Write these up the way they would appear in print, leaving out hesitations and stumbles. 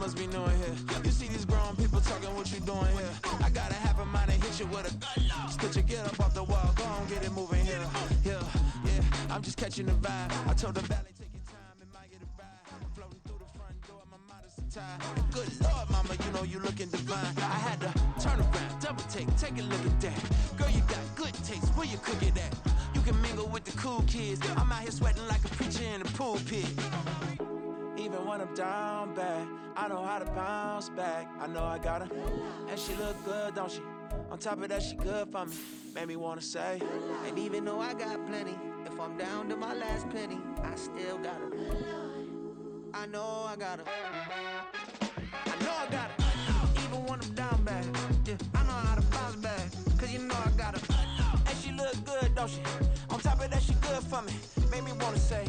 must be new in here. You see these grown people talking, what you doing here? I got a half a mind to hit you with a stitch you, get up off the wall, go on, get it moving here. Yeah, I'm just catching the vibe. I told the valet, take your time, it might get a ride. I'm floating through the front door, my modesty tie. Good Lord, mama, you know you looking divine. I had to turn around, double take a look at that. Girl, you got good taste, where you cook it at? You can mingle with the cool kids. I'm out here sweating like a preacher in the pulpit. Even when I'm down bad, I know how to bounce back. I know I got her, and she look good, don't she? On top of that, she good for me. Made me wanna say, and even though I got plenty, if I'm down to my last penny, I still got her. I know I got her. I know I got her. Even when I'm down bad, yeah, I know how to bounce back. Cause you know I got her. And she look good, don't she? On top of that, she good for me. Made me wanna say,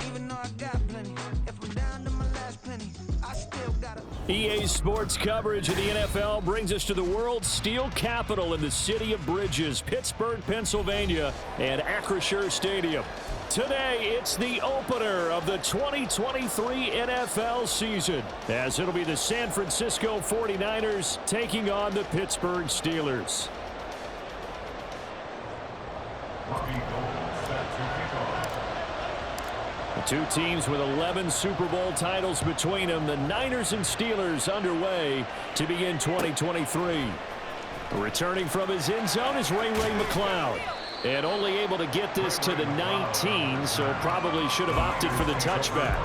even though I got plenty, if I'm down to my last penny, I still got her. EA Sports coverage of the NFL brings us to the world's steel capital in the city of Bridges, Pittsburgh, Pennsylvania, and Acrisure Stadium. Today, it's the opener of the 2023 NFL season, as it'll be the San Francisco 49ers taking on the Pittsburgh Steelers. The two teams with 11 Super Bowl titles between them, the Niners and Steelers underway to begin 2023. Returning from his end zone is Ray McCloud. And only able to get this to the 19, so probably should have opted for the touchback.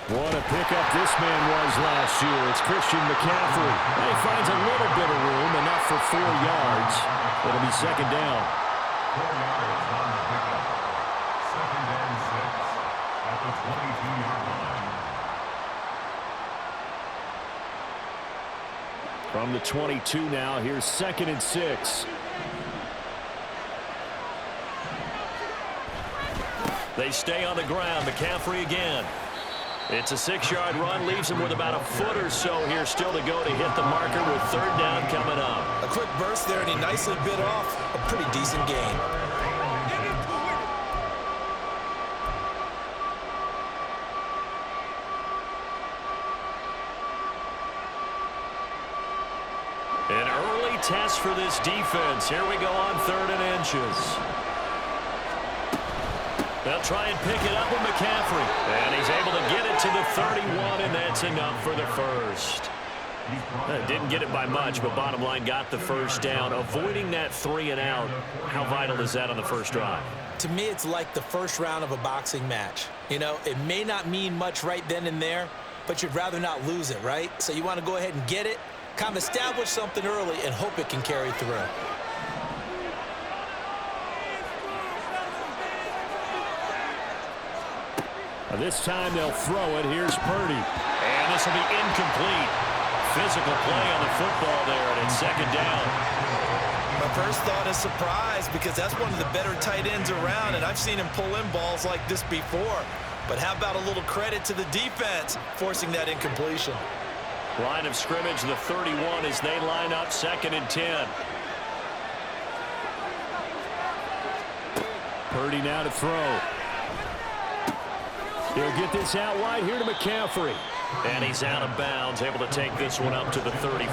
What a pickup this man was last year. It's Christian McCaffrey. And he finds a little bit of room, enough for 4 yards. It'll be second down. 4 yards on the pickup. Second and 6 at the 22-yard line. From the 22 now, here's second and 6. They stay on the ground. McCaffrey again. It's a 6-yard run, leaves him with about a foot or so here still to go to hit the marker with third down coming up. A quick burst there, and he nicely bit off a pretty decent gain. An early test for this defense. Here we go on 3rd and inches. They'll try and pick it up with McCaffrey. And he's able to get it to the 31, and that's enough for the first. Didn't get it by much, but bottom line got the first down. Avoiding that 3 and out, how vital is that on the first drive? To me, it's like the first round of a boxing match. You know, it may not mean much right then and there, but you'd rather not lose it, right? So you want to go ahead and get it, kind of establish something early, and hope it can carry through. This time they'll throw it. Here's Purdy. And this will be incomplete. Physical play on the football there, and it's second down. My first thought is surprise, because that's one of the better tight ends around, and I've seen him pull in balls like this before. But how about a little credit to the defense forcing that incompletion? Line of scrimmage, the 31 as they line up, 2nd and 10. Purdy now to throw. He'll get this out wide here to McCaffrey. And he's out of bounds, able to take this one up to the 35.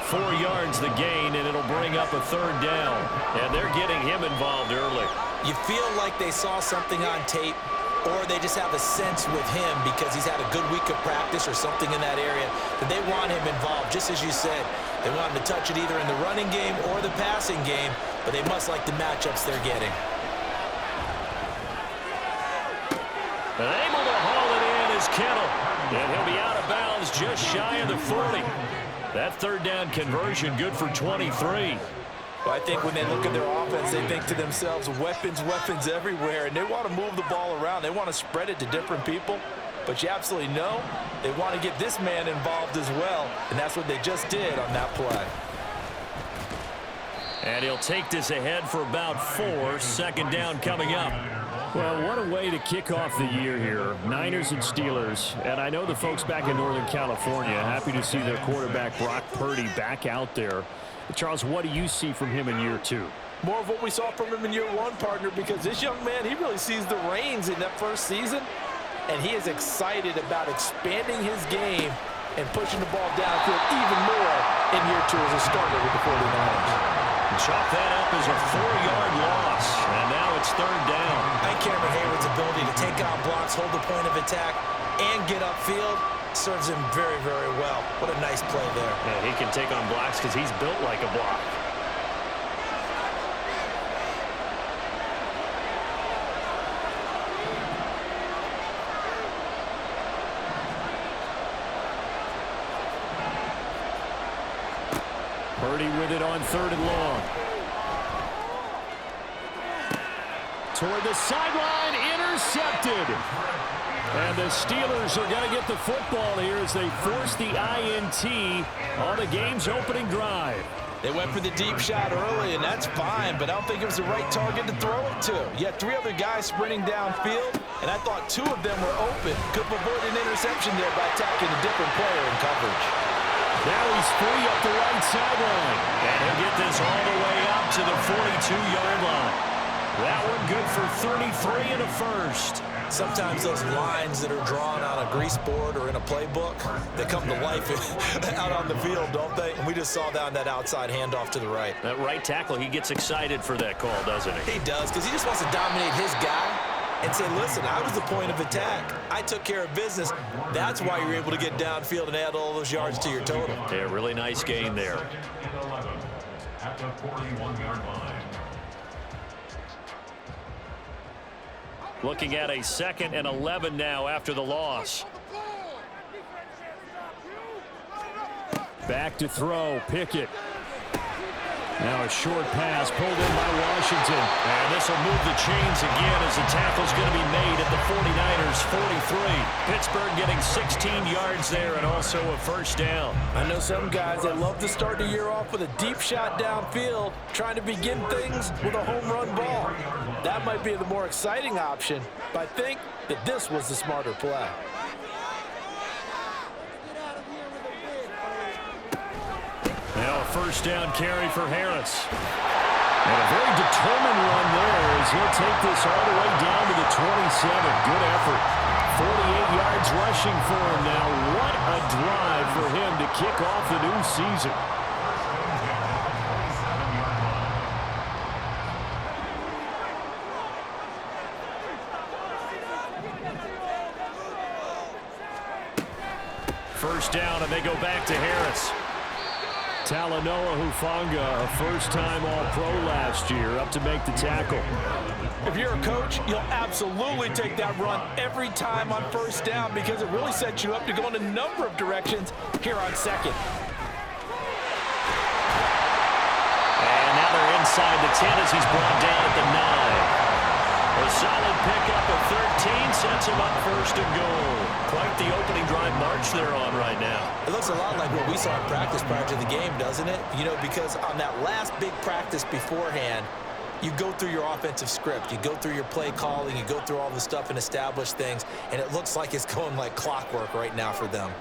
4 yards the gain, and it'll bring up a third down. And they're getting him involved early. You feel like they saw something on tape, or they just have a sense with him because he's had a good week of practice or something in that area that they want him involved. Just as you said, they want him to touch it either in the running game or the passing game, but they must like the matchups they're getting. And able to haul it in is Kittle. And he'll be out of bounds just shy of the 40. That third down conversion good for 23. Well, I think when they look at their offense, they think to themselves, weapons, weapons everywhere, and they want to move the ball around. They want to spread it to different people. But you absolutely know they want to get this man involved as well, and that's what they just did on that play. And he'll take this ahead for about 4. Second down coming up. Well, what a way to kick off the year here. Niners and Steelers. And I know the folks back in Northern California happy to see their quarterback Brock Purdy back out there. Charles, what do you see from him in year two? More of what we saw from him in year one, partner, because this young man, he really sees the reins in that first season, and he is excited about expanding his game and pushing the ball downfield even more in year two as a starter with the 49ers. Chalk that up as a 4-yard loss, and now it's third down. I think Cameron Hayward's ability to take on blocks, hold the point of attack, and get upfield serves him very, very well. What a nice play there. Yeah, he can take on blocks because he's built like a block. Purdy with it on third and long. Toward the sideline, intercepted. And the Steelers are going to get the football here as they force the INT on the game's opening drive. They went for the deep shot early, and that's fine, but I don't think it was the right target to throw it to. You had 3 other guys sprinting downfield, and I thought 2 of them were open. Could have avoided an interception there by attacking a different player in coverage. Now he's free up the right sideline. And he'll get this all the way up to the 42-yard line. That one good for 33 and a first. Sometimes those lines that are drawn on a grease board or in a playbook, they come to life out on the field, don't they? And we just saw that on that outside handoff to the right. That right tackle, he gets excited for that call, doesn't he? He does, because he just wants to dominate his guy and say, listen, I was the point of attack. I took care of business. That's why you're able to get downfield and add all those yards to your total. Yeah, really nice gain there. At the 41-yard line. Looking at a 2nd and 11 now after the loss. Back to throw, Pickett. Now a short pass pulled in by Washington. And this will move the chains again as the tackle's going to be made at the 49ers 43. Pittsburgh getting 16 yards there and also a first down. I know some guys, they love to start the year off with a deep shot downfield, trying to begin things with a home run ball. That might be the more exciting option, but I think that this was the smarter play. Now a first down carry for Harris. And a very determined run there as he'll take this all the way down to the 27. Good effort. 48 yards rushing for him now. What a drive for him to kick off the new season. First down, and they go back to Harris. Talanoa Hufanga, a first-time All-Pro last year, up to make the tackle. If you're a coach, you'll absolutely take that run every time on first down because it really sets you up to go in a number of directions here on second. And now they're inside the 10 as he's brought down at the 9. A solid pickup of 13 sets him up first and goal. Quite the opening drive march they're on right now. It looks a lot like what we saw in practice prior to the game, doesn't it? You know, because on that last big practice beforehand, you go through your offensive script, you go through your play calling, you go through all the stuff and establish things, and it looks like it's going like clockwork right now for them.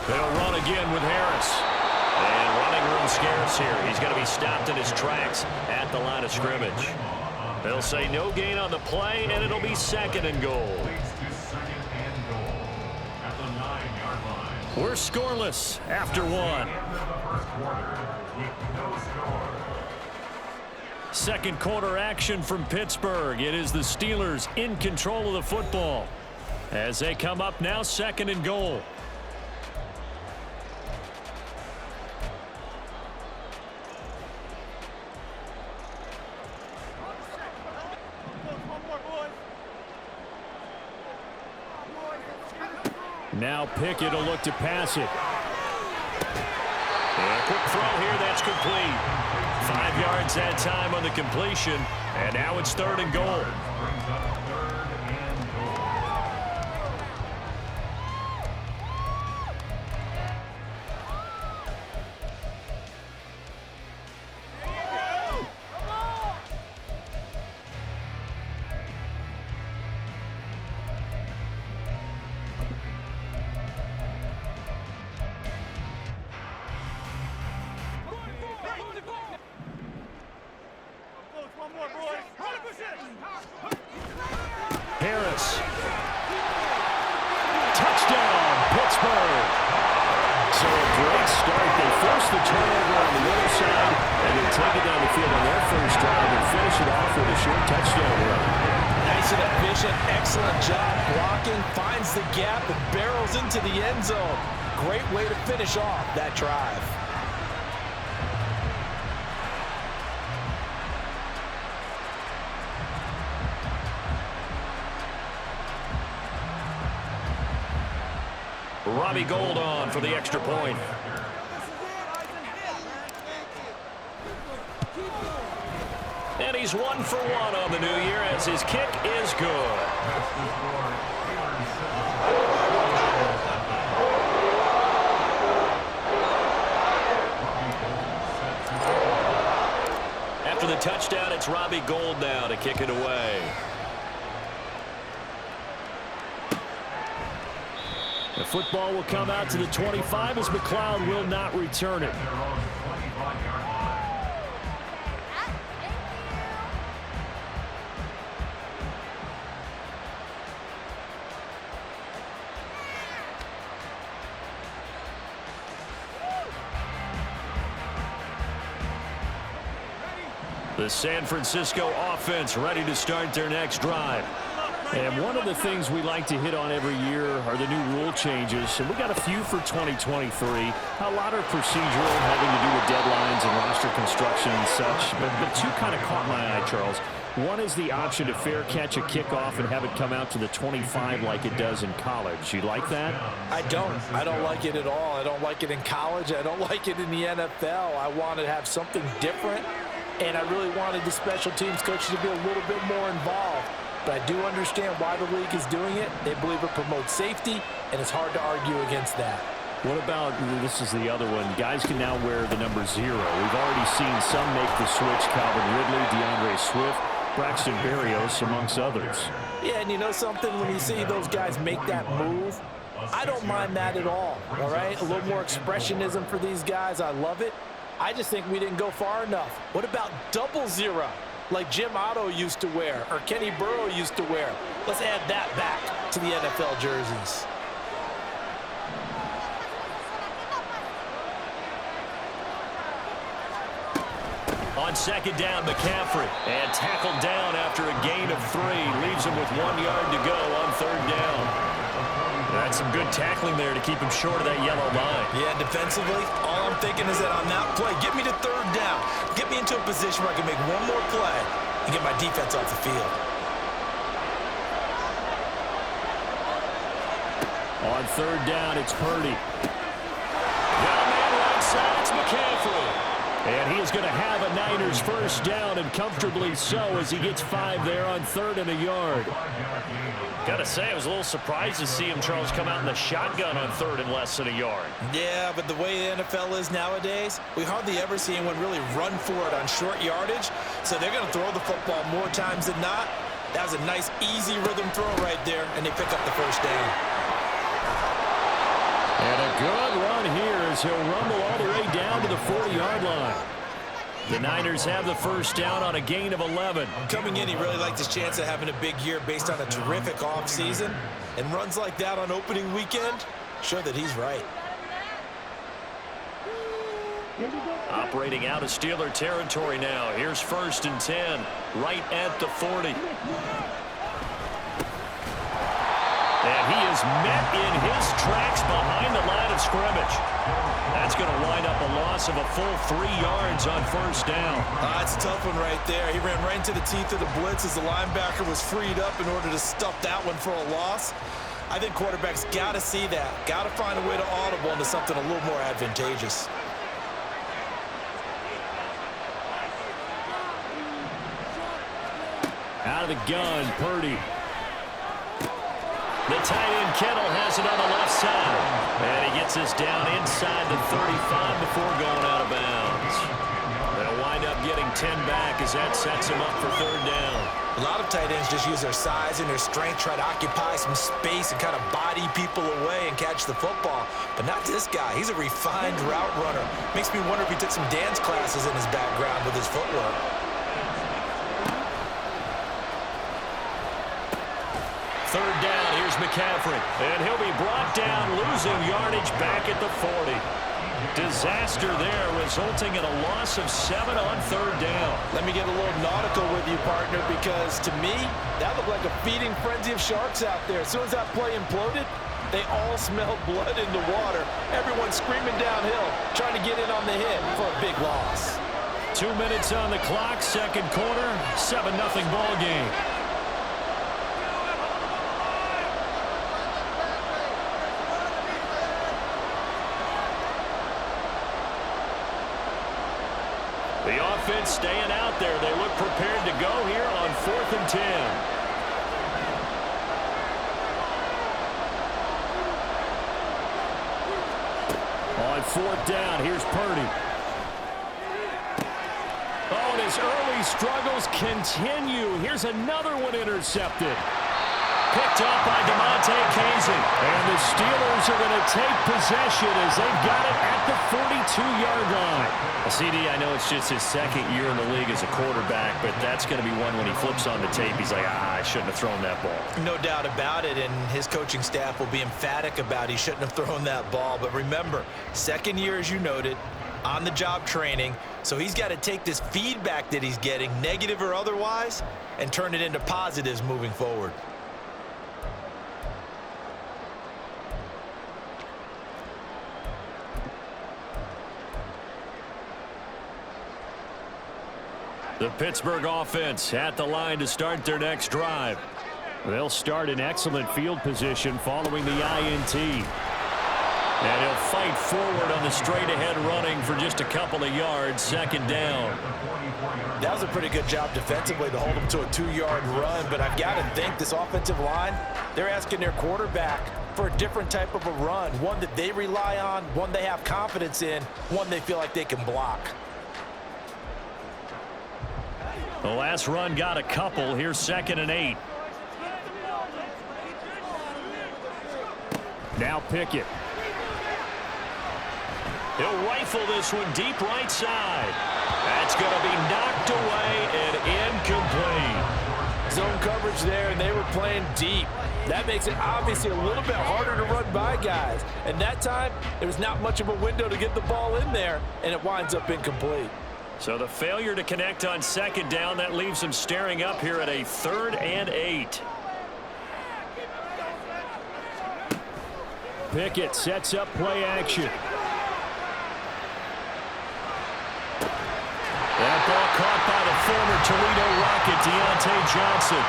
They'll run again with Harris. And running room scarce here. He's going to be stopped in his tracks at the line of scrimmage. They'll say no gain on the play, and it'll be 2nd and goal. We're scoreless after 1. Second quarter action from Pittsburgh. It is the Steelers in control of the football as they come up now 2nd and goal. Now Pickett will look to pass it. And a quick throw here, that's complete. 5 yards that time on the completion, and now it's 3rd and goal. Harris. Touchdown, Pittsburgh. So a great start. They force the turnover on the other side, and they take it down the field on their first drive and finish it off with a short touchdown run. Nice and efficient, excellent job blocking, finds the gap and barrels into the end zone. Great way to finish off that drive. Robbie Gould on for the extra point. And he's 1 for 1 on the new year as his kick is good. After the touchdown, it's Robbie Gould now to kick it away. The football will come out to the 25 as McLeod will not return it. The San Francisco offense ready to start their next drive. And one of the things we like to hit on every year are the new rule changes. And we got a few for 2023. A lot are procedural, having to do with deadlines and roster construction and such. But two kind of caught my eye, Charles. One is the option to fair catch a kickoff and have it come out to the 25 like it does in college. You like that? I don't like it at all. I don't like it in college. I don't like it in the NFL. I want to have something different. And I really wanted the special teams coaches to be a little bit more involved. But I do understand why the league is doing it. They believe it promotes safety, and it's hard to argue against that. What about, this is the other one, guys can now wear the number 0. We've already seen some make the switch, Calvin Ridley, DeAndre Swift, Braxton Berrios, amongst others. Yeah, and you know something? When you see those guys make that move, I don't mind that at all right? A little more expressionism for these guys. I love it. I just think we didn't go far enough. What about 00? Like Jim Otto used to wear or Kenny Burrow used to wear? Let's add that back to the NFL jerseys. On second down, McCaffrey. And tackled down after a gain of 3. Leaves him with 1 yard to go on third down. That's some good tackling there to keep him short of that yellow line. Yeah, defensively, all I'm thinking is that on that play, get me to third down. Get me into a position where I can make one more play and get my defense off the field. On third down, it's Purdy. Got a man right side, it's McCaffrey. And he is going to have a Niners first down, and comfortably so as he gets 5 there on 3rd and a yard. Got to say, I was a little surprised to see him, Charles, come out in the shotgun on 3rd and less than a yard. Yeah, but the way the NFL is nowadays, we hardly ever see anyone really run for it on short yardage. So they're going to throw the football more times than not. That was a nice, easy rhythm throw right there, and they pick up the first down. And a good run here as he'll rumble all the way down to the 40-yard line. The Niners have the first down on a gain of 11. Coming in, he really liked his chance of having a big year based on a terrific offseason. And runs like that on opening weekend show that he's right. Operating out of Steeler territory now. Here's 1st and 10, right at the 40. And he is met in his tracks behind the line of scrimmage. That's going to wind up a loss of a full 3 yards on first down. That's a tough one right there. He ran right into the teeth of the blitz as the linebacker was freed up in order to stuff that one for a loss. I think quarterbacks got to see that. Got to find a way to audible into something a little more advantageous. Out of the gun, Purdy. The tight end, Kittle, has it on the left side. And he gets us down inside the 35 before going out of bounds. They'll wind up getting 10 back as that sets him up for third down. A lot of tight ends just use their size and their strength, try to occupy some space and kind of body people away and catch the football. But not this guy. He's a refined route runner. Makes me wonder if he took some dance classes in his background with his footwork. third down, here's McCaffrey. And he'll be brought down, losing yardage back at the 40. Disaster there, resulting in a loss of 7 on third down. Let me get a little nautical with you, partner, because to me, that looked like a feeding frenzy of sharks out there. As soon as that play imploded, they all smelled blood in the water. Everyone screaming downhill, trying to get in on the hit for a big loss. 2 minutes on the clock, second quarter, 7-0 ball game. The offense staying out there. They look prepared to go here on 4th and 10. On 4th down, here's Purdy. Oh, and his early struggles continue. Here's another one intercepted. Picked up by DeMonte Casey. And the Steelers are going to take possession as they've got it at the 42-yard line. CD, I know it's just his second year in the league as a quarterback, but that's going to be one when he flips on the tape. He's like, I shouldn't have thrown that ball. No doubt about it, and his coaching staff will be emphatic about he shouldn't have thrown that ball. But remember, second year, as you noted, on-the-job training, so he's got to take this feedback that he's getting, negative or otherwise, and turn it into positives moving forward. The Pittsburgh offense at the line to start their next drive. They'll start in excellent field position following the INT. And he'll fight forward on the straight-ahead running for just a couple of yards, second down. That was a pretty good job defensively to hold him to a 2-yard run, but I've got to think this offensive line, they're asking their quarterback for a different type of a run, one that they rely on, one they have confidence in, one they feel like they can block. The last run got a couple. Here's 2nd and 8. Now Pickett. He'll rifle this one deep right side. That's going to be knocked away and incomplete. Zone coverage there, and they were playing deep. That makes it obviously a little bit harder to run by guys. And that time, there was not much of a window to get the ball in there, and it winds up incomplete. So the failure to connect on second down, that leaves them staring up here at a 3rd and 8. Pickett sets up play action. That ball caught by the former Toledo Rocket, Deontay Johnson.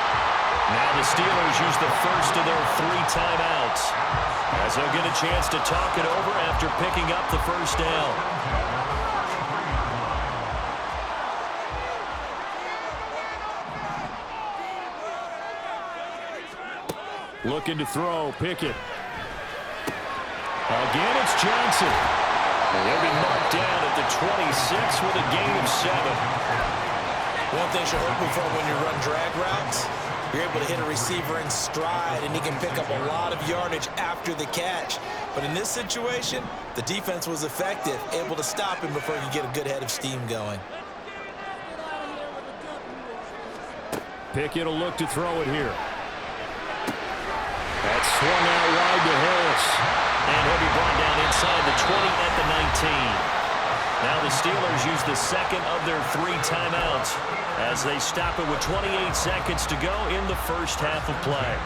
Now the Steelers use the first of their 3 timeouts, as they'll get a chance to talk it over after picking up the first down. Looking to throw, Pickett. Again, it's Johnson. And he'll be marked down at the 26 with a gain of 7. One thing you're hoping for when you run drag routes, you're able to hit a receiver in stride, and he can pick up a lot of yardage after the catch. But in this situation, the defense was effective, able to stop him before he could get a good head of steam going. Pickett will look to throw it here. That's swung out wide to Harris. And he'll be brought down inside the 20 at the 19. Now the Steelers use the second of their 3 timeouts as they stop it with 28 seconds to go in the first half of play.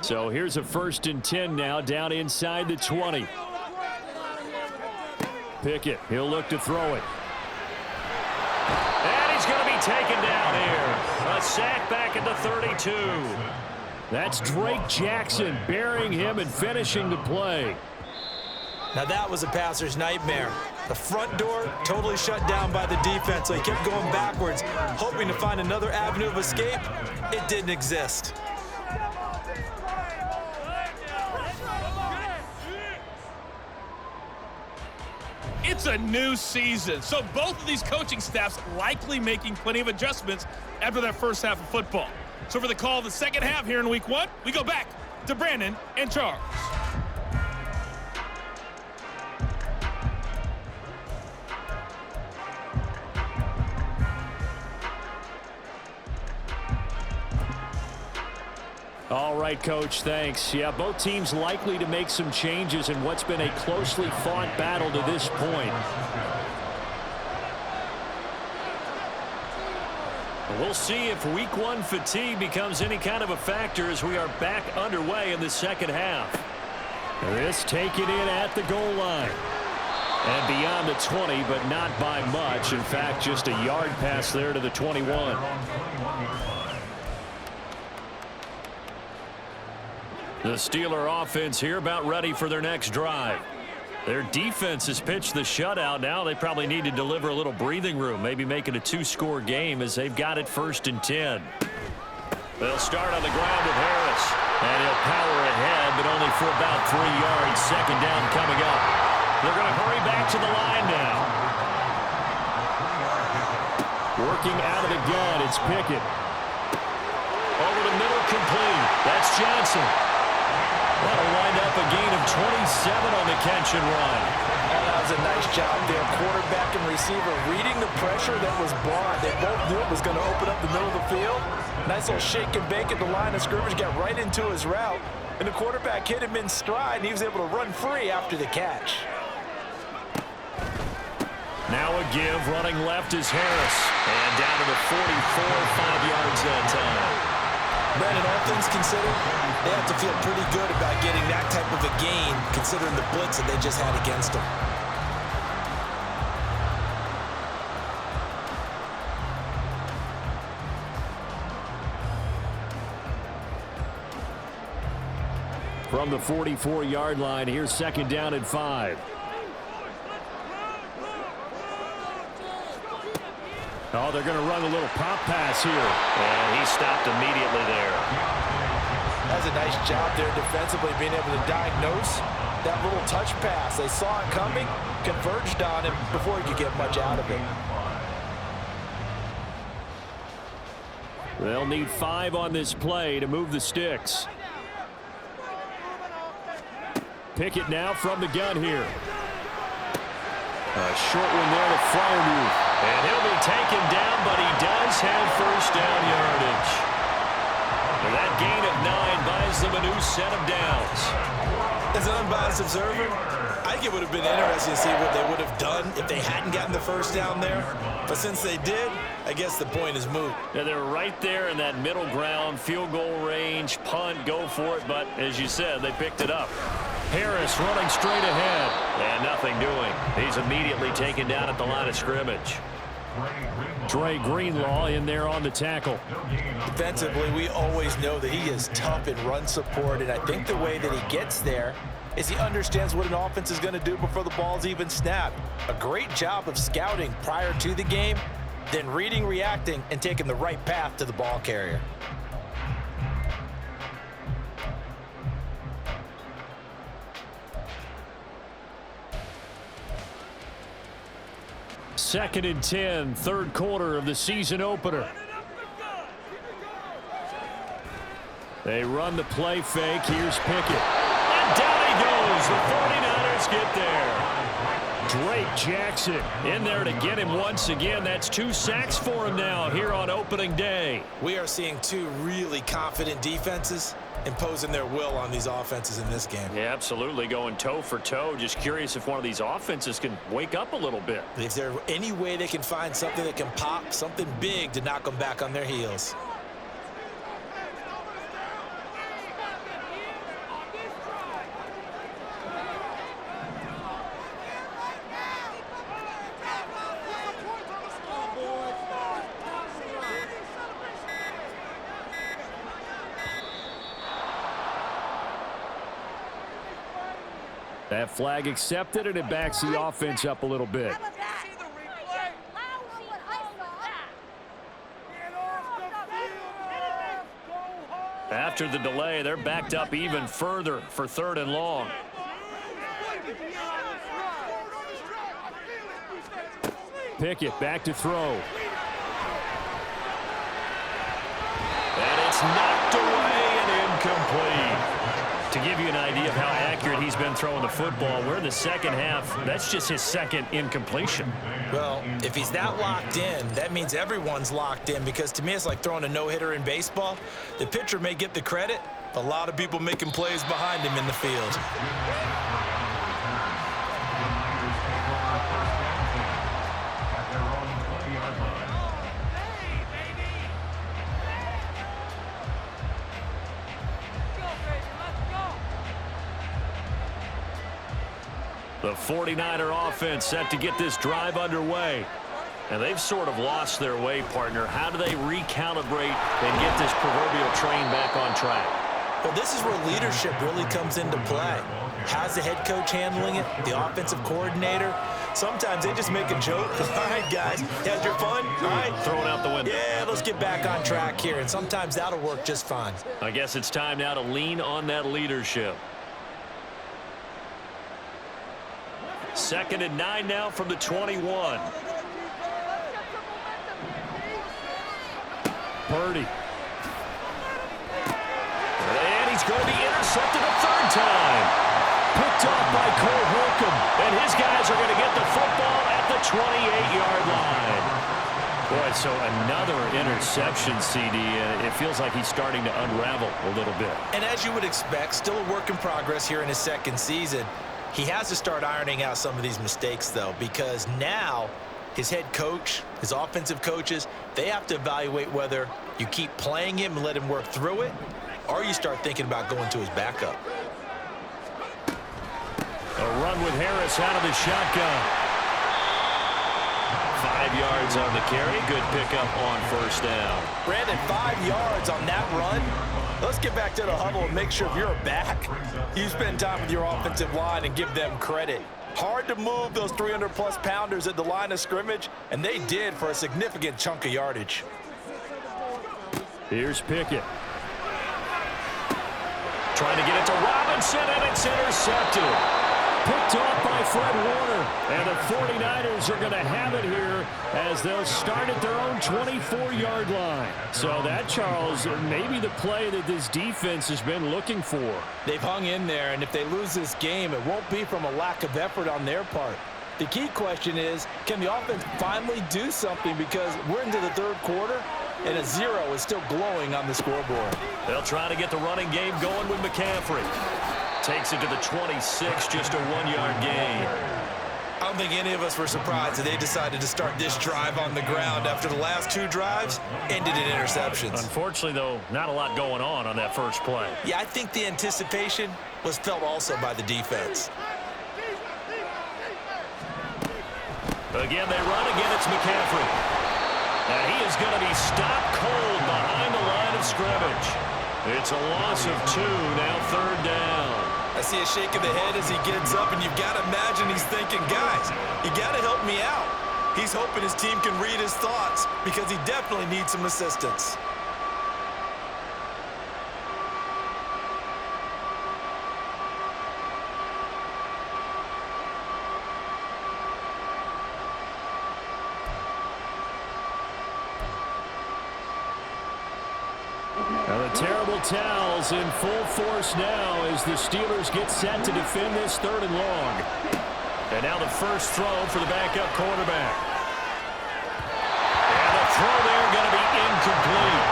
So here's a 1st and 10 now down inside the 20. Pickett, he'll look to throw it. And he's going to be taken down here. A sack back at the 32. That's Drake Jackson burying him and finishing the play. Now that was a passer's nightmare. The front door totally shut down by the defense, so he kept going backwards, hoping to find another avenue of escape. It didn't exist. It's a new season, so both of these coaching staffs likely making plenty of adjustments after that first half of football. So for the call of the second half here in Week 1, we go back to Brandon and Charles. All right, Coach, thanks. Yeah, both teams likely to make some changes in what's been a closely fought battle to this point. We'll see if week one fatigue becomes any kind of a factor as we are back underway in the second half. This taken in at the goal line. And beyond the 20, but not by much. In fact, just a yard pass there to the 21. The Steeler offense here about ready for their next drive. Their defense has pitched the shutout. Now they probably need to deliver a little breathing room, maybe make it a two-score game as they've got it 1st and 10. They'll start on the ground with Harris, and he'll power ahead, but only for about 3 yards. Second down coming up. They're going to hurry back to the line now. Working out of the gun, it's Pickett. Over the middle, complete. That's Johnson. That'll wind up a gain of 27 on the catch and run. Oh, that was a nice job there. Quarterback and receiver reading the pressure that was brought. They both knew it was going to open up the middle of the field. Nice little shake and bake at the line of scrimmage. Got right into his route. And the quarterback hit him in stride, and he was able to run free after the catch. Now a give. Running left is Harris. And down to the 44, 5 yards that time. Brandon, all things considered, they have to feel pretty good about getting that type of a gain, considering the blitz that they just had against them. From the 44-yard line, here's second down and 5. Oh, they're going to run a little pop pass here. And he stopped immediately there. That's a nice job there defensively, being able to diagnose that little touch pass. They saw it coming, converged on him before he could get much out of it. They'll need 5 on this play to move the sticks. Pickett now from the gun here. A short one there to Freiermuth. And he'll be taken down, but he does have first down yardage. And that gain of 9 buys them a new set of downs. As an unbiased observer, I think it would have been interesting to see what they would have done if they hadn't gotten the first down there. But since they did, I guess the point is moot. Yeah, they're right there in that middle ground, field goal range, punt, go for it. But as you said, they picked it up. Harris running straight ahead, and nothing doing. He's immediately taken down at the line of scrimmage. Dre Greenlaw in there on the tackle. Defensively, we always know that he is tough in run support, and I think the way that he gets there is he understands what an offense is going to do before the ball's even snapped. A great job of scouting prior to the game, then reading, reacting, and taking the right path to the ball carrier. Second and 10, third quarter of the season opener. They run the play fake. Here's Pickett. And down he goes. The 49ers get there. Drake Jackson in there to get him once again. That's 2 sacks for him now here on opening day. We are seeing 2 really confident defenses imposing their will on these offenses in this game. Yeah, absolutely, going toe for toe. Just curious if one of these offenses can wake up a little bit. Is there any way they can find something that can pop, something big to knock them back on their heels? That flag accepted, and it backs the offense up a little bit. After the delay, they're backed up even further for 3rd and long. Pickett back to throw. And it's knocked away and incomplete. To give you an idea of how accurate he's been throwing the football, we're in the second half. That's just his second incompletion. Well, if he's that locked in, that means everyone's locked in, because to me it's like throwing a no-hitter in baseball. The pitcher may get the credit, A lot of people making plays behind him in the field. The 49er offense set to get this drive underway. And they've sort of lost their way, partner. How do they recalibrate and get this proverbial train back on track? Well, this is where leadership really comes into play. How's the head coach handling it? The offensive coordinator? Sometimes they just make a joke. All right, guys, had your fun? All right. Throw it out the window. Yeah, let's get back on track here. And sometimes that'll work just fine. I guess it's time now to lean on that leadership. 2nd and 9 now from the 21. Purdy. And he's going to be intercepted a 3rd time. Picked off by Cole Holcomb. And his guys are going to get the football at the 28-yard line. Boy, so another interception, CD. It feels like he's starting to unravel a little bit. And as you would expect, still a work in progress here in his 2nd season. He has to start ironing out some of these mistakes, though, because now his head coach, his offensive coaches, they have to evaluate whether you keep playing him and let him work through it, or you start thinking about going to his backup. A run with Harris out of the shotgun. 5 yards on the carry. Good pickup on 1st down. Brandon, 5 yards on that run. Let's get back to the huddle and make sure if you're a back, you spend time with your offensive line and give them credit. Hard to move those 300-plus pounders at the line of scrimmage, and they did for a significant chunk of yardage. Here's Pickett. Trying to get it to Robinson, and it's intercepted. Picked off by Fred Warner. And the 49ers are going to have it here as they'll start at their own 24-yard line. So that, Charles, maybe the play that this defense has been looking for. They've hung in there, and if they lose this game, it won't be from a lack of effort on their part. The key question is, can the offense finally do something, because we're into the 3rd quarter, and a 0 is still glowing on the scoreboard. They'll try to get the running game going with McCaffrey. Takes it to the 26, just a 1-yard gain. I don't think any of us were surprised that they decided to start this drive on the ground after the last 2 drives ended in interceptions. Unfortunately, though, not a lot going on that first play. Yeah, I think the anticipation was felt also by the defense. Again, they run. Again, it's McCaffrey. And he is going to be stopped cold behind the line of scrimmage. It's a loss of 2, now 3rd down. I see a shake of the head as he gets up, and you've got to imagine he's thinking, guys, you got to help me out. He's hoping his team can read his thoughts because he definitely needs some assistance. Terrible towels in full force now as the Steelers get set to defend this 3rd and long. And now the first throw for the backup quarterback. And the throw there going to be incomplete.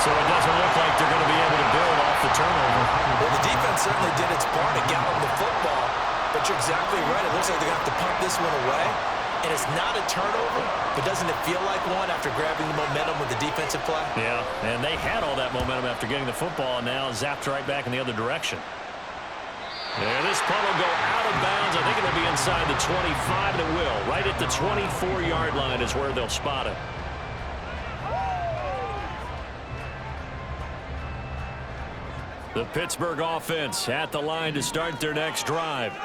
So it doesn't look like they're going to be able to build off the turnover. Well, the defense certainly did its part to get them the football, but you're exactly right. It looks like they're going to have to punt this one away. And it's not a turnover, but doesn't it feel like one after grabbing the momentum with the defensive play? Yeah, and they had all that momentum after getting the football, and now zapped right back in the other direction. And this punt will go out of bounds. I think it'll be inside the 25, and it will. Right at the 24-yard line is where they'll spot it. The Pittsburgh offense at the line to start their next drive.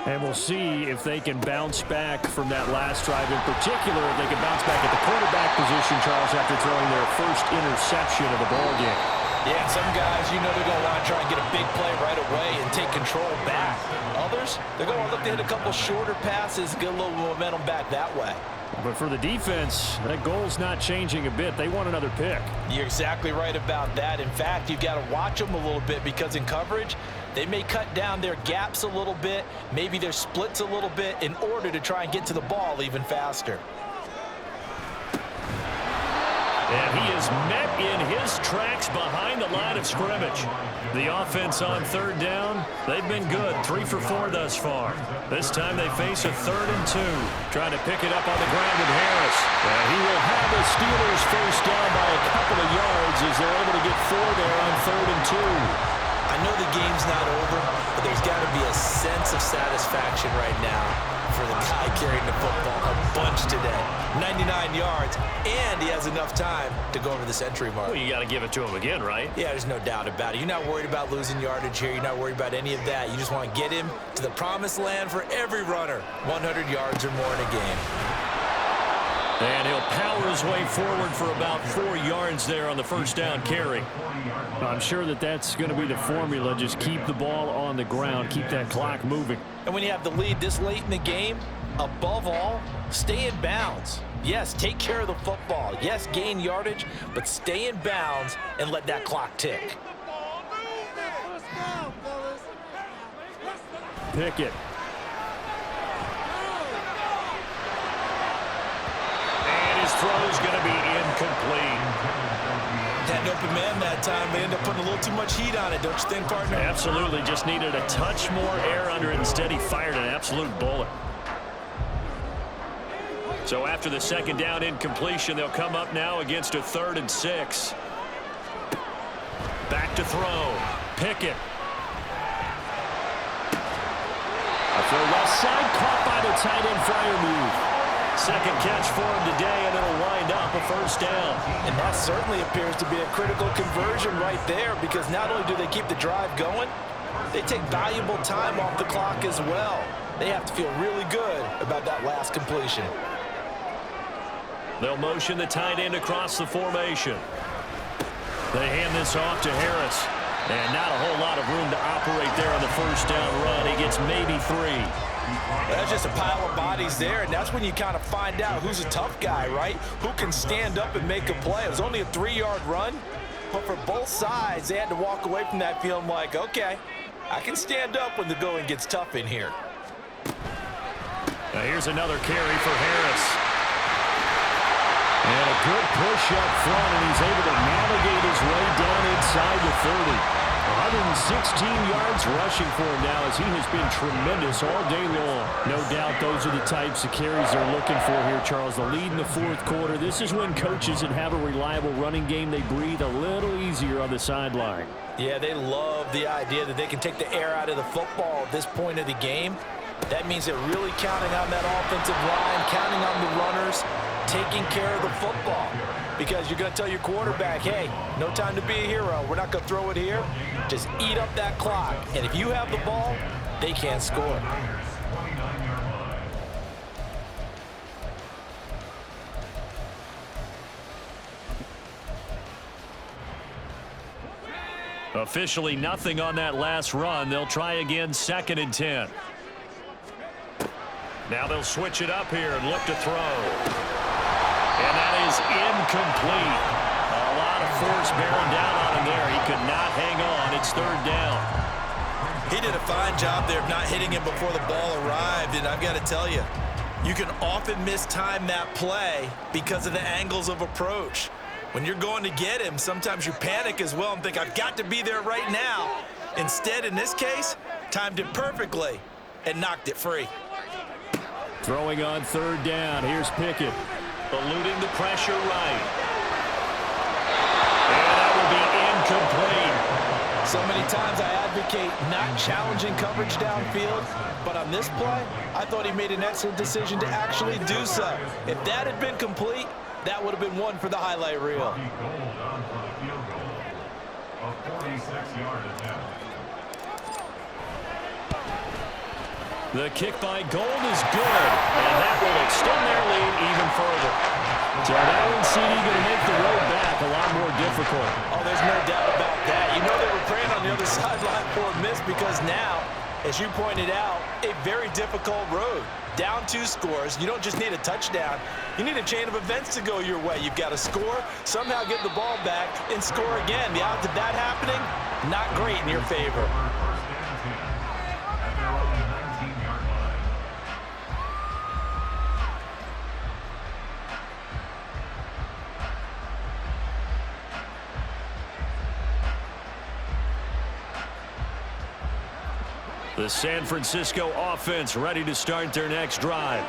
And we'll see if they can bounce back from that last drive. In particular, if they can bounce back at the quarterback position, Charles, after throwing their first interception of the ball game. Yeah, some guys, you know, they're going to want to try and get a big play right away and take control back. Others, they're going to look to hit a couple shorter passes, get a little momentum back that way. But for the defense, that goal's not changing a bit. They want another pick. You're exactly right about that. In fact, you've got to watch them a little bit because in coverage, they may cut down their gaps a little bit, maybe their splits a little bit in order to try and get to the ball even faster. And he is met in his tracks behind the line of scrimmage. The offense on third down, they've been good, 3 for 4 thus far. This time they face a 3rd and 2, trying to pick it up on the ground with Harris. And he will have the Steelers first down by a couple of yards as they're able to get 4 there on 3rd and 2. I know the game's not over, but there's got to be a sense of satisfaction right now for the guy carrying the football a bunch today. 99 yards, and he has enough time to go over the century mark. Well, you got to give it to him again, right? Yeah, there's no doubt about it. You're not worried about losing yardage here. You're not worried about any of that. You just want to get him to the promised land for every runner. 100 yards or more in a game. And he'll power his way forward for about 4 yards there on the first down carry. I'm sure that that's going to be the formula. Just keep the ball on the ground. Keep that clock moving. And when you have the lead this late in the game, above all, stay in bounds. Yes, take care of the football. Yes, gain yardage, but stay in bounds and let that clock tick. Pickett. His throw's going to be incomplete. Had an open man that time. They end up putting a little too much heat on it, don't you think, partner? Absolutely. Just needed a touch more air under it. Instead, he fired an absolute bullet. So after the second down incompletion, they'll come up now against a 3rd and 6. Back to throw. Pickett. A throw left side, caught by the tight end Freiermuth. Second catch for him today, and it'll wind up a first down. And that certainly appears to be a critical conversion right there, because not only do they keep the drive going, they take valuable time off the clock as well. They have to feel really good about that last completion. They'll motion the tight end across the formation. They hand this off to Harris. And not a whole lot of room to operate there on the first down run. He gets maybe 3. That's just a pile of bodies there, and that's when you kind of find out who's a tough guy, right? Who can stand up and make a play. It was only a 3-yard run, but for both sides, they had to walk away from that feeling like, okay, I can stand up when the going gets tough in here. Now here's another carry for Harris. And a good push up front, and he's able to navigate his way down inside the 30. 116 yards rushing for him now, as he has been tremendous all day long. No doubt those are the types of carries they're looking for here, Charles. The lead in the 4th quarter. This is when coaches that have a reliable running game, they breathe a little easier on the sideline. Yeah, they love the idea that they can take the air out of the football at this point of the game. That means they're really counting on that offensive line, counting on the runners, taking care of the football. Because you're going to tell your quarterback, hey, no time to be a hero. We're not going to throw it here. Just eat up that clock. And if you have the ball, they can't score. Officially nothing on that last run. They'll try again, 2nd and 10. Now they'll switch it up here and look to throw. And that is incomplete. A lot of force bearing down on him there. He could not hang on. It's 3rd down. He did a fine job there of not hitting him before the ball arrived. And I've got to tell you, you can often mistime that play because of the angles of approach. When you're going to get him, sometimes you panic as well and think, I've got to be there right now. Instead, in this case, timed it perfectly and knocked it free. Throwing on 3rd down. Here's Pickett. Eluding the pressure right. And that will be incomplete. So many times I advocate not challenging coverage downfield, but on this play, I thought he made an excellent decision to actually do so. If that had been complete, that would have been one for the highlight reel. The kick by Gold is good, and that will extend their lead even further. So now CD going to make the road back a lot more difficult. Oh, there's no doubt about that. You know they were praying on the other sideline for a miss, because now, as you pointed out, a very difficult road. Down 2 scores. You don't just need a touchdown. You need a chain of events to go your way. You've got to score, somehow get the ball back, and score again. The odds of that happening, not great in your favor. The San Francisco offense ready to start their next drive.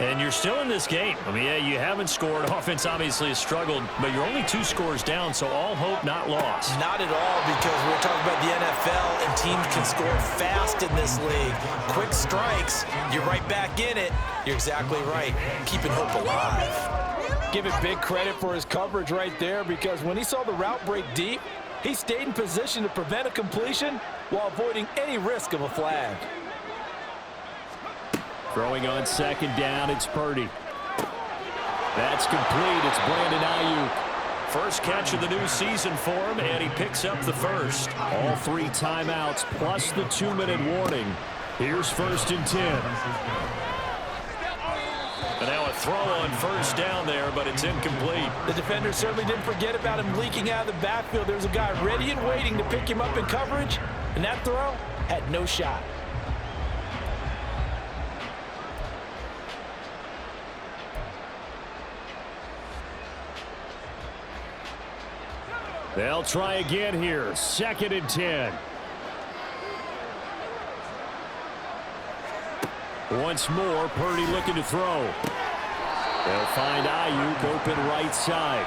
And you're still in this game. I mean, yeah, you haven't scored. Offense obviously has struggled, but you're only 2 scores down, so all hope not lost. Not at all, because we're talking about the NFL, and teams can score fast in this league. Quick strikes, you're right back in it. You're exactly right. Keeping hope alive. Give it big credit for his coverage right there, because when he saw the route break deep, he stayed in position to prevent a completion while avoiding any risk of a flag. Throwing on second down, it's Purdy. That's complete. It's Brandon Ayuk. First catch of the new season for him, and he picks up the first. All 3 timeouts plus the 2-minute warning. Here's 1st and 10. And now a throw on first down there, but it's incomplete. The defender certainly didn't forget about him leaking out of the backfield. There's a guy ready and waiting to pick him up in coverage, and that throw had no shot. They'll try again here. 2nd and 10. Once more, Purdy looking to throw. They'll find Ayuk open right side.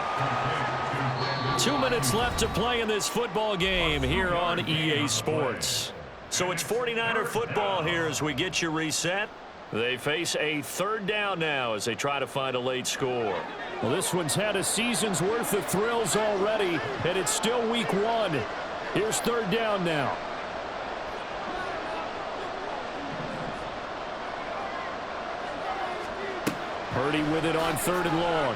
2 minutes left to play in this football game here on EA Sports. So it's 49er football here as we get you reset. They face a 3rd down now as they try to find a late score. Well, this one's had a season's worth of thrills already, and it's still week 1. Here's 3rd down now. Purdy with it on 3rd and long.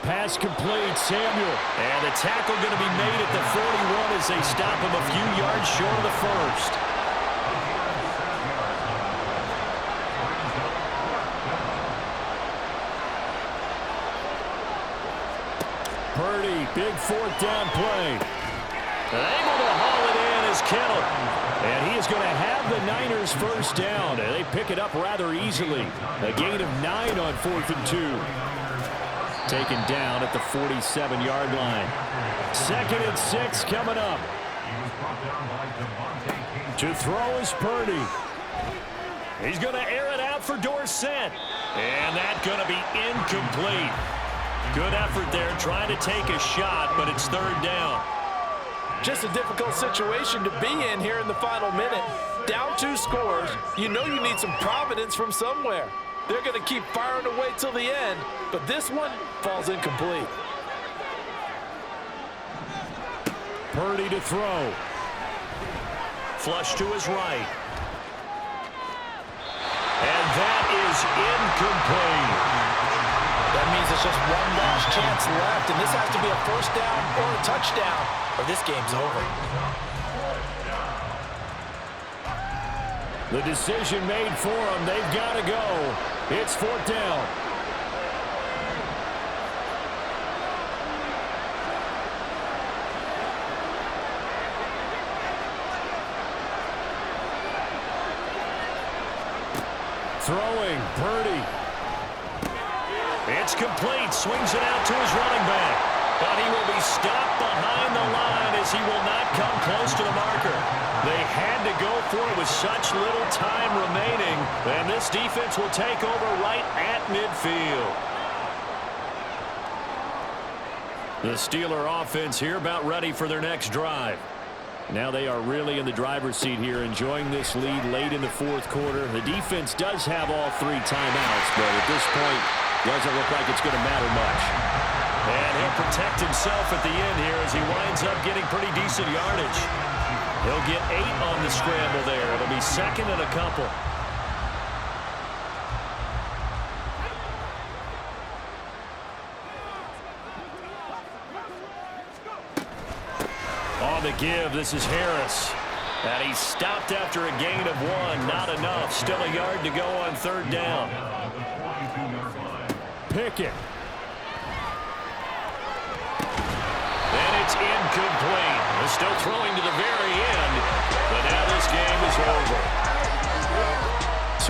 Pass complete, Samuel. And the tackle going to be made at the 41 as they stop him a few yards short of the first. Purdy, big 4th down play. Able to haul it in is Kittle. And he is going to have the Niners first down. And they pick it up rather easily. A gain of 9 on 4th and 2. Taken down at the 47-yard line. 2nd and 6 coming up. To throw is Purdy. He's going to air it out for Dorsett. And that's going to be incomplete. Good effort there, trying to take a shot, but it's 3rd down. Just a difficult situation to be in here in the final minute. Down 2 scores, you know you need some providence from somewhere. They're going to keep firing away till the end, but this one falls incomplete. Purdy to throw. Flush to his right. And that is incomplete. That means it's just one last chance left, and this has to be a 1st down or a touchdown, or this game's over. The decision made for them. They've got to go. It's 4th down. Throwing, Purdy. It's complete. Swings it out to his running back. But he will be stopped behind the line as he will not come close to the marker. They had to go for it with such little time remaining. And this defense will take over right at midfield. The Steeler offense here about ready for their next drive. Now they are really in the driver's seat here, enjoying this lead late in the 4th quarter. The defense does have all 3 timeouts, but at this point, doesn't look like it's going to matter much. And he'll protect himself at the end here as he winds up getting pretty decent yardage. He'll get 8 on the scramble there. It'll be 2nd and a couple. On the give, this is Harris. And he's stopped after a gain of 1. Not enough. Still a yard to go on 3rd down. Pickett. And it's incomplete. They're still throwing to the very end, but now this game is over.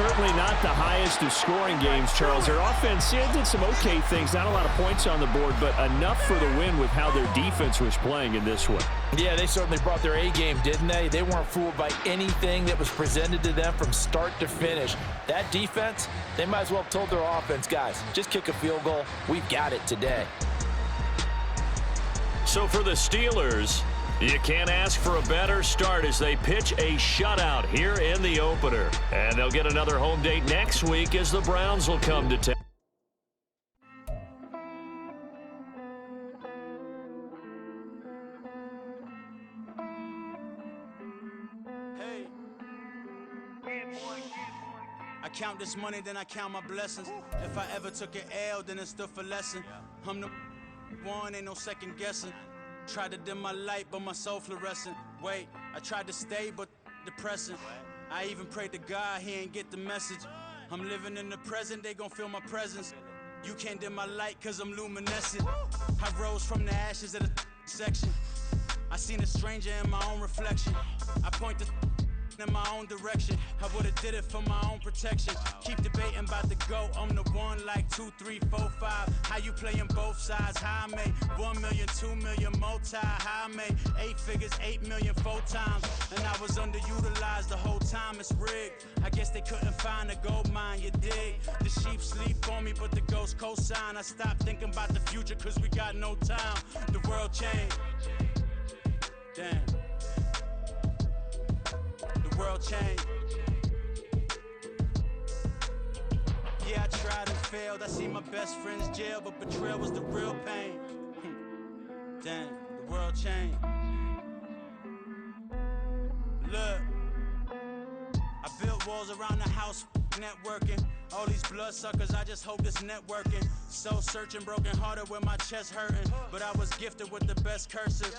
certainly not the highest of scoring games, Charles. Their offense did some okay things, not a lot of points on the board, but enough for the win with how their defense was playing in this one. Yeah, they certainly brought their A game, didn't they? They weren't fooled by anything that was presented to them from start to finish. That defense, they might as well have told their offense, guys, just kick a field goal. We've got it today. So for the Steelers, you can't ask for a better start as they pitch a shutout here in the opener. And they'll get another home date next week as the Browns will come to town. Hey. I count this money, then I count my blessings. If I ever took an L, then it stood for lesson. I'm the one, ain't no second guessing. Tried to dim my light, but my soul fluorescent. Wait, I tried to stay, but depressing. I even prayed to God, he ain't get the message. I'm living in the present, they gon' feel my presence. You can't dim my light, cause I'm luminescent. I rose from the ashes of the section. I seen a stranger in my own reflection. I point the in my own direction. I would've did it for my own protection. Keep debating about the GOAT. I'm the one like 2, 3, 4, 5. How you playing both sides? How I made 1 million, 2 million, multi. How I made 8 figures, 8 million 4 times. And I was underutilized the whole time. It's rigged. I guess they couldn't find a gold mine, you dig? The sheep sleep on me, but the ghost cosign. I stopped thinking about the future cause we got no time. The world changed. Damn. The world changed. Yeah, I tried and failed. I see my best friends jail, but betrayal was the real pain. Damn, the world changed. Look, I built walls around the house, networking. All these bloodsuckers, I just hope this networking. Soul searching, broken hearted with my chest hurting. But I was gifted with the best cursive.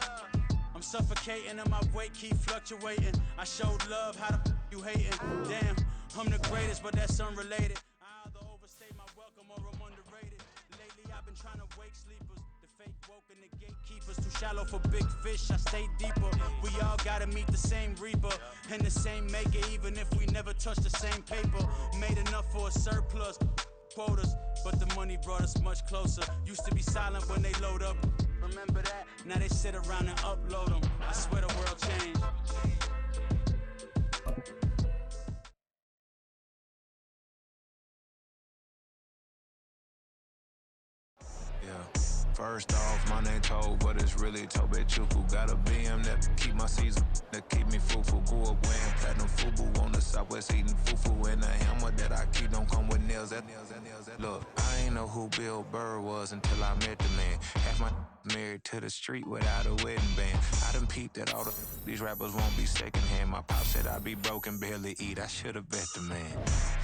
I'm suffocating and my weight keep fluctuating. I showed love, how the you hating? Damn, I'm the greatest, but that's unrelated. I either overstay my welcome or I'm underrated. Lately I've been trying to wake sleepers. The fake woke and the gatekeepers. Too shallow for big fish, I stay deeper. We all gotta meet the same reaper and the same maker, even if we never touch the same paper. Made enough for a surplus. Quotas, but the money brought us much closer. Used to be silent when they load up. Remember that? Now they sit around and upload them. I swear the world changed. Yeah. First off, my name Toad, but it's really Tobe Chuku. Got a BM that keep my season, that keep me fufu. Grew up wearing platinum fubu on the Southwest eating fufu. And the hammer that I keep don't come with nails. Look, I ain't know who Bill Burr was until I met the man. Half my married to the street without a wedding band. I done peeped that all these rappers won't be secondhand. My pop said I'd be broken, barely eat. I should've bet the man.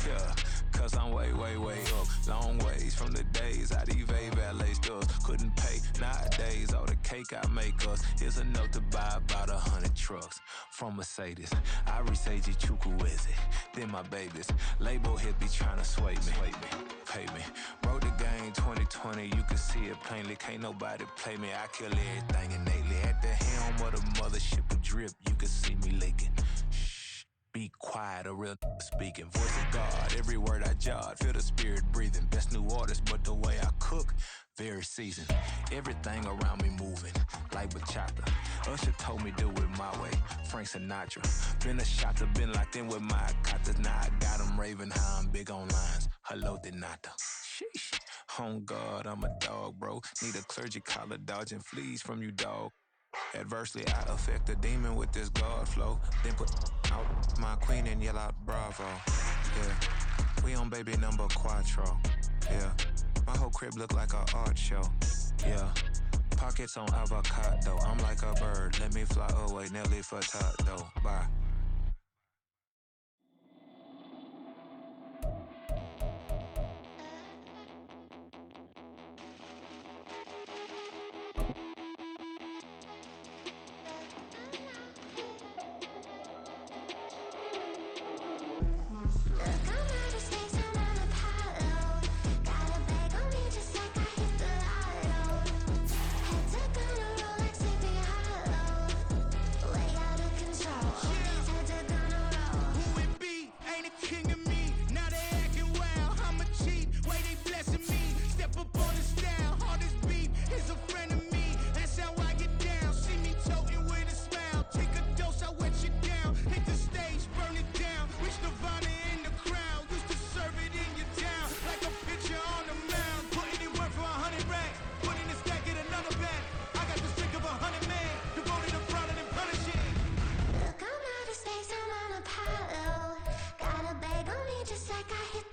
Yeah, cause I'm way, way, way up. Long ways from the days I evade valet stores. Couldn't pay nowadays. All the cake I make us is enough to buy about 100 trucks from Mercedes. I resage Chukwueze, then my babies. Label hit be trying to sway me. Pay me. Wrote the game 2020, you can see it plainly. Can't nobody play me. I kill everything innately. At the helm of the mothership of drip, you can see me leaking. Shh, be quiet, a real speaking. Voice of God, every word I jot. Feel the spirit breathing. Best new artist, but the way I cook, very seasoned. Everything around me moving, like bachata. Usher told me do it my way. Frank Sinatra. Been a shotter, been locked in with my katas. Now I got them raving how I'm big on lines. Hello, Denata. Sheesh. On God, I'm a dog, bro. Need a clergy collar, dodging fleas from you, dog. Adversely, I affect a demon with this God flow. Then put out my queen and yell out bravo. Yeah, we on baby number quattro. Yeah, my whole crib look like an art show. Yeah, pockets on avocado. I'm like a bird, let me fly away. Nelly Furtado, bye. like I hit